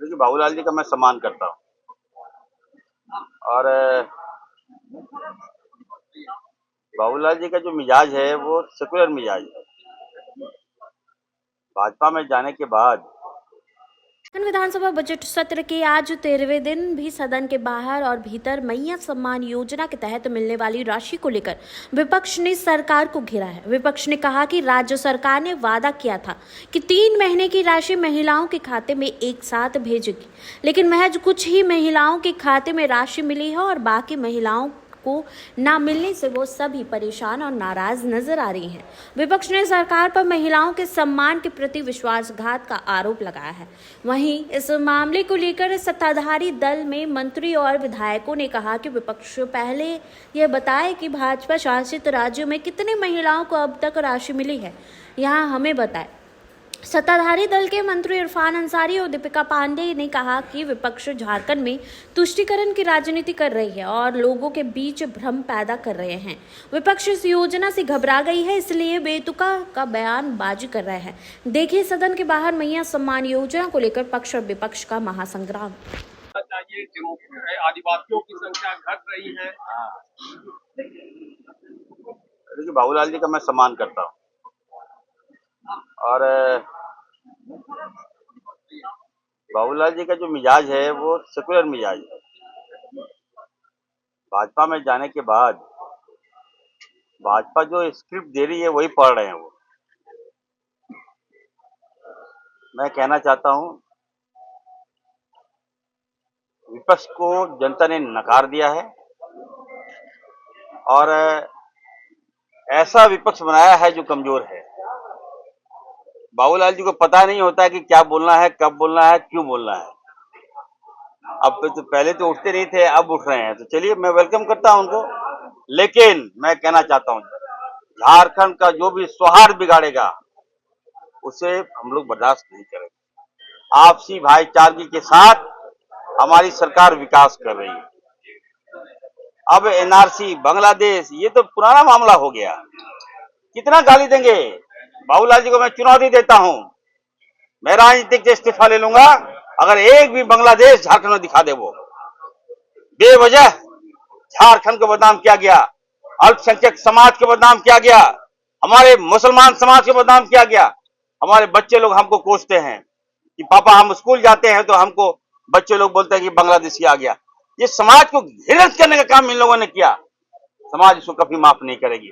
देखिए, बाबूलाल जी का मैं सम्मान करता हूँ और बाबूलाल जी का जो मिजाज है वो सेकुलर मिजाज है। भाजपा में जाने के बाद झारखंड विधानसभा बजट सत्र के आज 13वें दिन भी सदन के बाहर और भीतर मैया सम्मान योजना के तहत मिलने वाली राशि को लेकर विपक्ष ने सरकार को घेरा है। विपक्ष ने कहा कि राज्य सरकार ने वादा किया था कि 3 महीने की राशि महिलाओं के खाते में एक साथ भेजेगी, लेकिन महज कुछ ही महिलाओं के खाते में राशि मिली है और बाकी महिलाओं को ना मिलने से वो सभी परेशान और नाराज नजर आ रही हैं। विपक्ष ने सरकार पर महिलाओं के सम्मान के प्रति विश्वासघात का आरोप लगाया है। वहीं इस मामले को लेकर सत्ताधारी दल में मंत्री और विधायकों ने कहा कि विपक्ष पहले यह बताए कि भाजपा शासित राज्यों में कितनी महिलाओं को अब तक राशि मिली है, यहाँ हमें बताए। सत्ताधारी दल के मंत्री इरफान अंसारी और दीपिका पांडेय ने कहा कि विपक्ष झारखंड में तुष्टीकरण की राजनीति कर रही है और लोगों के बीच भ्रम पैदा कर रहे हैं। विपक्ष इस योजना से घबरा गई है, इसलिए बेतुका का बयानबाजी कर रहे हैं। देखिए सदन के बाहर मैया सम्मान योजना को लेकर पक्ष और विपक्ष का महासंग्राम। आदिवासियों की संख्या घट रही है। देखिए, बाबूलाल जी का मैं सम्मान करता हूँ और बाबूलाल जी का जो मिजाज है वो सेकुलर मिजाज है। भाजपा में जाने के बाद भाजपा जो स्क्रिप्ट दे रही है वही पढ़ रहे हैं वो। मैं कहना चाहता हूँ, विपक्ष को जनता ने नकार दिया है और ऐसा विपक्ष बनाया है जो कमजोर है। बाबूलाल जी को पता नहीं होता है कि क्या बोलना है, कब बोलना है, क्यों बोलना है। अब तो पहले तो उठते नहीं थे, अब उठ रहे हैं, तो चलिए मैं वेलकम करता हूं उनको। लेकिन मैं कहना चाहता हूं, झारखंड का जो भी सौहार्द बिगाड़ेगा उसे हम लोग बर्दाश्त नहीं करेंगे। आपसी भाईचारगी के साथ हमारी सरकार विकास कर रही है। अब एनआरसी, बांग्लादेश, ये तो पुराना मामला हो गया। कितना गाली देंगे? बाबूलाल जी को मैं चुनौती देता हूं, मैं राजनीतिक से इस्तीफा ले लूंगा अगर एक भी बांग्लादेश झारखंड में दिखा दे। वो बेवजह झारखंड को बदनाम किया गया, अल्पसंख्यक समाज के बदनाम किया गया, हमारे मुसलमान समाज के बदनाम किया गया। हमारे बच्चे लोग हमको कोसते हैं कि पापा हम स्कूल जाते हैं तो हमको बच्चे लोग बोलते हैं कि बांग्लादेशी आ गया। ये समाज को घृणित करने का काम इन लोगों ने किया। समाज इसको कभी माफ नहीं करेगी।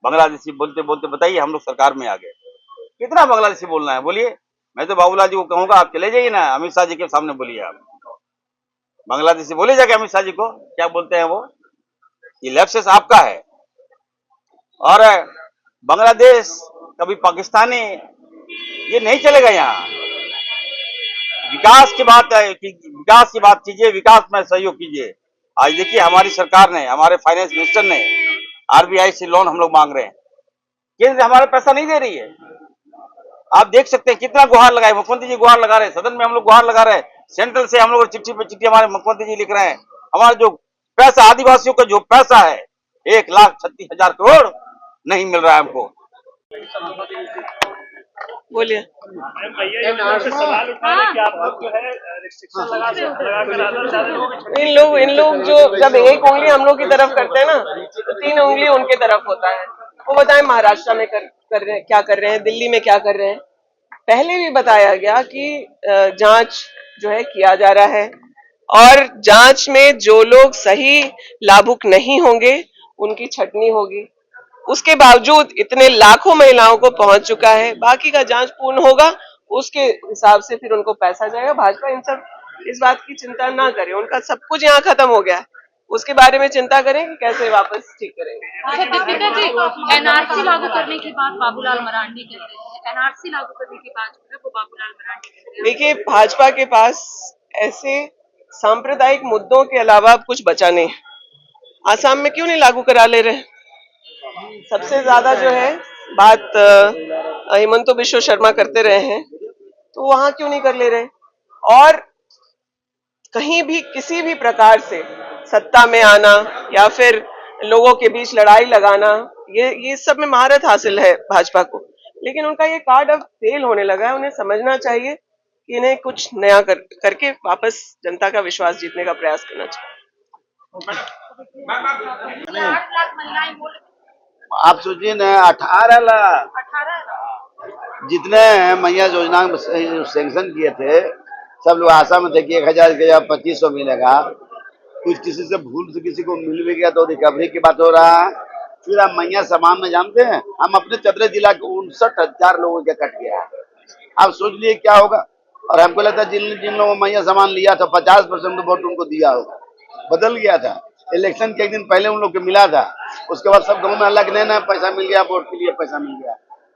बांग्लादेशी बोलते बोलते बताइए हम लोग सरकार में आ गए। कितना बांग्लादेशी बोलना है बोलिए? मैं तो बाबूलाल जी को कहूंगा आप चले जाइए ना, अमित शाह जी के सामने बोलिए। आप बांग्लादेशी बोले जाके अमित शाह जी को क्या बोलते हैं वो? ये लेफ्ट आपका है। और बांग्लादेश कभी पाकिस्तानी, ये नहीं चलेगा। यहाँ विकास की बात है कि विकास की बात कीजिए, विकास में सहयोग कीजिए। आज देखिए हमारी सरकार ने, हमारे फाइनेंस मिनिस्टर ने आरबीआई से लोन हम लोग मांग रहे हैं, केंद्र हमारे पैसा नहीं दे रही है। आप देख सकते हैं कितना गुहार लगाए, मुख्यमंत्री जी गुहार लगा रहे हैं, सदन में हम लोग गुहार लगा रहे हैं, सेंट्रल से हम लोग चिट्ठी पे चिट्ठी हमारे मुख्यमंत्री जी लिख रहे हैं। हमारा जो पैसा, आदिवासियों का जो पैसा है 1,36,000 करोड़ नहीं मिल रहा है हमको। बोलिए। सवाल उठा रहे कि आप लोग जो है रिस्ट्रिक्शन लगा कर इन लोग जो जब एक उंगली हम लोग की तरफ करते हैं ना, तो 3 उंगली उनके तरफ होता है। वो बताएं महाराष्ट्र में कर रहे हैं, क्या कर रहे हैं, दिल्ली में क्या कर रहे हैं। पहले भी बताया गया कि जांच जो है किया जा रहा है और जांच में जो लोग सही लाभुक नहीं होंगे उनकी छटनी होगी। उसके बावजूद इतने लाखों महिलाओं को पहुंच चुका है, बाकी का जांच पूर्ण होगा, उसके हिसाब से फिर उनको पैसा जाएगा। भाजपा इन सब इस बात की चिंता ना करे, उनका सब कुछ यहाँ खत्म हो गया है, उसके बारे में चिंता करें कि कैसे वापस ठीक करेंगे। दीपिका जी, एनआरसी लागू करने की बात बाबूलाल मरांडी कह रहे हैं, एनआरसी लागू करने की बात जो है वो बाबूलाल मरांडी कह रहे हैं। देखिए, भाजपा के पास ऐसे सांप्रदायिक मुद्दों के अलावा अब कुछ बचा नहीं। आसाम में क्यों नहीं लागू करा ले रहे? सबसे ज्यादा जो है बात हिमंतो बिश्व शर्मा करते रहे हैं, तो वहां क्यों नहीं कर ले रहे? और कहीं भी किसी भी प्रकार से सत्ता में आना या फिर लोगों के बीच लड़ाई लगाना, ये सब में महारत हासिल है भाजपा को, लेकिन उनका ये कार्ड अब फेल होने लगा है। उन्हें समझना चाहिए कि इन्हें कुछ नया करके वापस जनता का विश्वास जीतने का प्रयास करना चाहिए। 8 लाख महिलाएं बोल आप सोचिए ना, 18 लाख 18 लाख जितने मैया योजना में सैंक्शन किए थे, सब लोग आशा में थे कि 1000 के या 2500 मिलेगा। कुछ किसी से भूल से किसी को मिल भी गया तो रिकवरी की बात हो रहा है। फिर आप मैया सामान में जानते हैं, हम अपने चतरा जिला के 59,000 लोगों के कट गया। आप सोच लिए क्या होगा। और हमको लगता है जिन जिन लोगों ने मैया सामान लिया था 50% वोट उनको दिया होगा। बदल गया था। इलेक्शन के एक दिन पहले उन लोग को मिला था, उसके बाद सब गाँव में अल्लाह के नहीं पैसा मिल गया, वोट के लिए पैसा मिल गया।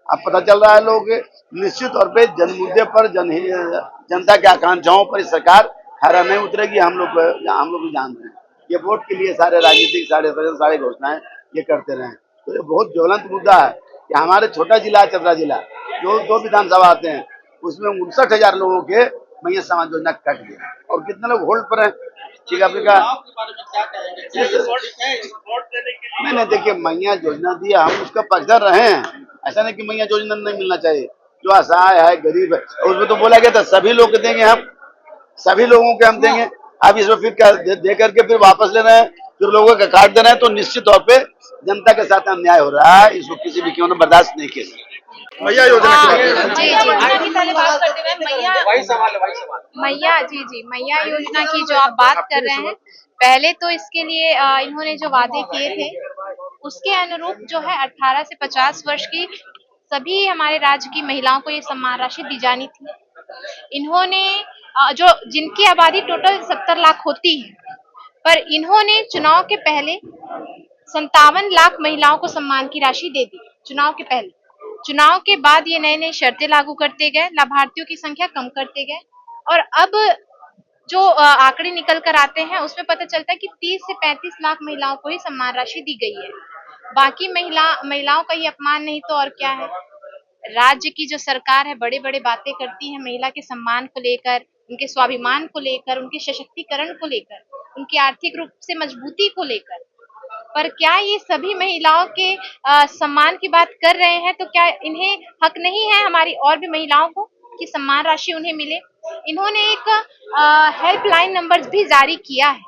अब पता चल रहा है लोग निश्चित तौर पे जन मुद्दे पर जनता के आकांक्षाओं पर सरकार खरा नहीं उतरेगी। हम लोग भी जान रहे हैं ये वोट के लिए सारे राजनीतिक सारे घोषणाएं ये करते रहे। तो ये बहुत ज्वलंत मुद्दा है कि हमारे छोटा जिला चतरा जिला जो 2 विधानसभा आते हैं उसमें 59,000 लोगों के मैया समाज योजना कट गया और कितने लोग होल्ड पर हैं। ठीक है, नहीं देखिए, मैया योजना दिया, हम उसका पक्षधर रहे हैं। ऐसा नहीं कि मैया योजना नहीं मिलना चाहिए। जो असहाय है, गरीब है, उसमें तो बोला गया था सभी लोग देंगे, हम सभी लोगों के हम देंगे। अब इसमें फिर दे करके फिर वापस ले रहे हैं, फिर लोगों का काट दे रहे हैं, तो निश्चित तौर पे जनता के साथ अन्याय हो रहा है। इसको किसी भी कीमत में बर्दाश्त नहीं किया जाएगा। मैया योजना की मैया योजना की पहले बात करते हुए मैया मैया योजना की जो आप बात कर रहे हैं, पहले तो इसके लिए इन्होंने जो वादे किए थे उसके अनुरूप जो है 18 से 50 वर्ष की सभी हमारे राज्य की महिलाओं को ये सम्मान राशि दी जानी थी। इन्होंने जो जिनकी आबादी टोटल 70 लाख होती है, पर इन्होंने चुनाव के पहले 57 लाख महिलाओं को सम्मान की राशि दे दी। चुनाव के पहले, चुनाव के बाद ये नई नई शर्तें लागू करते गए, लाभार्थियों की संख्या कम करते गए और अब जो आंकड़े निकल कर आते हैं उसमें पता चलता है कि 30 से 35 लाख महिलाओं को ही सम्मान राशि दी गई है। बाकी महिलाओं का ये अपमान नहीं तो और क्या है। राज्य की जो सरकार है बड़े बड़े बातें करती है महिला के सम्मान को लेकर, उनके स्वाभिमान को लेकर, उनके सशक्तिकरण को लेकर, उनकी आर्थिक रूप से मजबूती को लेकर, पर क्या ये सभी महिलाओं के सम्मान की बात कर रहे हैं? तो क्या इन्हें हक नहीं है हमारी और भी महिलाओं को कि सम्मान राशि उन्हें मिले? इन्होंने एक हेल्पलाइन नंबर भी जारी किया है,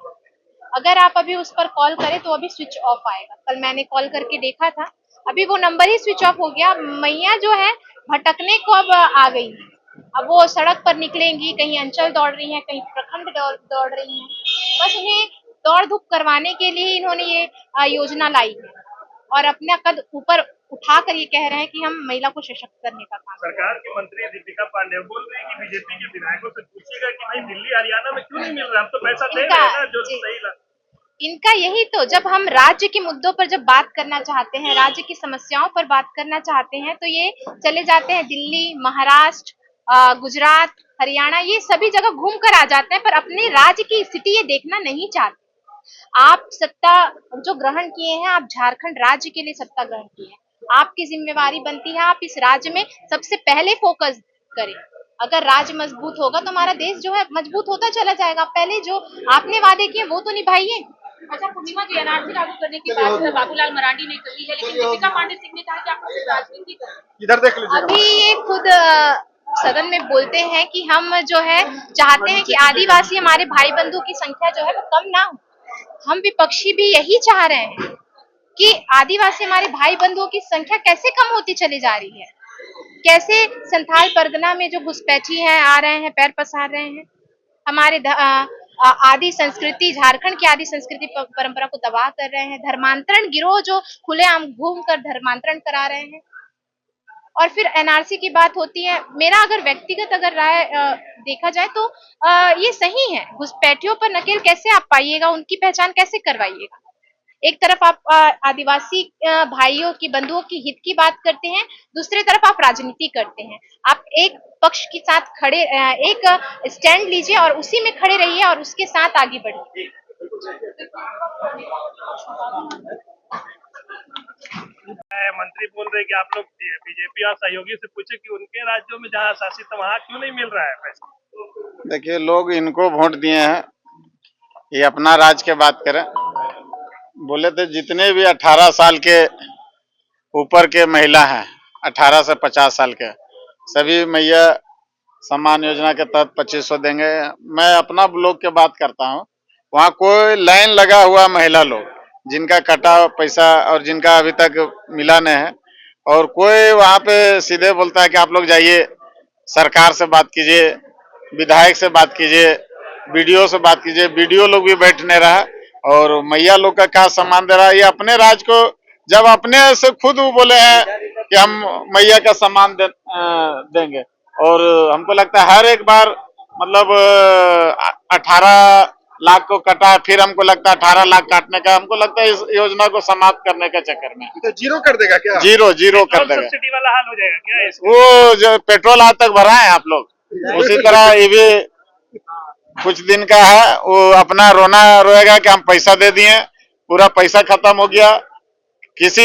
अगर आप अभी उस पर कॉल करें तो अभी स्विच ऑफ आएगा। कल मैंने कॉल करके देखा था, अभी वो नंबर ही स्विच ऑफ हो गया। मैया जो है भटकने को अब आ गई है। अब वो सड़क पर निकलेंगी, कहीं अंचल दौड़ रही हैं, कहीं प्रखंड दौड़ रही हैं। बस उन्हें दौड़ धूप करवाने के लिए इन्होंने ये योजना लाई है और अपना कद ऊपर उठाकर ये कह रहे हैं कि हम महिला को सशक्त करने का काम। सरकार की मंत्री दीपिका पांडे बोल रही है कि बीजेपी के विधायकों से पूछिएगा कि भाई दिल्ली हरियाणा में क्यों नहीं मिल रहा, हम तो पैसा दे रहे हैं ना जो सही लगा। इनका यही तो, जब हम राज्य के मुद्दों पर जब बात करना चाहते हैं, राज्य की समस्याओं पर बात करना चाहते हैं, तो ये चले जाते हैं दिल्ली, महाराष्ट्र, गुजरात, हरियाणा, ये सभी जगह घूम कर आ जाते हैं, पर अपने राज्य की स्थिति ये देखना नहीं चाहते। आप सत्ता जो ग्रहण किए हैं, आप झारखंड राज्य के लिए सत्ता ग्रहण किए हैं, आपकी जिम्मेवारी बनती है आप इस राज्य में सबसे पहले फोकस करें। अगर राज्य मजबूत होगा तो हमारा देश जो है मजबूत होता चला जाएगा। पहले जो आपने वादे किए वो तो निभाइए। अच्छा पूर्णिमा जी, एनआरसी लागू करने की बात बाबूलाल मरांडी ने कही है, लेकिन दीपिका पांडे सिंह ने कहा कि आप राजनीति करें। इधर देख लीजिए। अभी ये खुद सदन में बोलते हैं कि हम जो है चाहते हैं कि आदिवासी हमारे भाई बंधु की संख्या जो है वो कम ना हो। हम विपक्षी भी यही चाह रहे हैं कि आदिवासी हमारे भाई बंधुओं की संख्या कैसे कम होती चली जा रही है, कैसे संथाल परगना में जो घुसपैठी हैं आ रहे हैं, पैर पसार रहे हैं, हमारे आदि संस्कृति, झारखंड की आदि संस्कृति परंपरा को तबाह कर रहे हैं, धर्मांतरण गिरोह जो खुलेआम घूमकर धर्मांतरण करा रहे हैं। और फिर एनआरसी की बात होती है, मेरा अगर व्यक्तिगत राय देखा जाए तो ये सही है। घुसपैठियों पर नकेल कैसे आप पाइएगा, उनकी पहचान कैसे करवाइएगा? एक तरफ आप आदिवासी भाइयों की बंधुओं की हित की बात करते हैं, दूसरी तरफ आप राजनीति करते हैं। आप एक पक्ष के साथ खड़े एक स्टैंड लीजिए और उसी में खड़े रहिए और उसके साथ आगे बढ़िए। मंत्री बोल रहे कि आप लोग बीजेपी और सहयोगी से पूछे कि उनके राज्यों में जहाँ शासित है वहाँ क्यों नहीं मिल रहा है पैसा। देखिए, लोग इनको वोट दिए हैं, ये अपना राज्य के बात करें। बोले थे जितने भी 18 साल के ऊपर के महिला हैं, 18 से 50 साल के, सभी मैया सम्मान योजना के तहत 2500 देंगे। मैं अपना ब्लॉक के बात करता हूँ, वहाँ कोई लाइन लगा हुआ महिला लोग जिनका कटा पैसा और जिनका अभी तक मिला नहीं है, और कोई वहाँ पे सीधे बोलता है कि आप लोग जाइए सरकार से बात कीजिए, विधायक से बात कीजिए, बीडीओ से बात कीजिए। बीडीओ लोग भी बैठ नहीं रहा और मैया लोग का क्या सम्मान दे रहा है। ये अपने राज्य को जब अपने से खुद वो बोले हैं कि हम मैया का सम्मान देंगे, और हमको लगता है हर एक बार मतलब 18 लाख को कटा, फिर हमको लगता है 18 लाख काटने का, हमको लगता है इस योजना को समाप्त करने के चक्कर में तो जीरो कर देगा क्या? जीरो कर देगा। सब्सिडी वाला हाल हो जाएगा क्या इसका? वो जो पेट्रोल आज तक भरा है आप लोग, उसी तरह ये भी कुछ दिन का है, वो अपना रोना रोएगा कि हम पैसा दे दिए, पूरा पैसा खत्म हो गया। किसी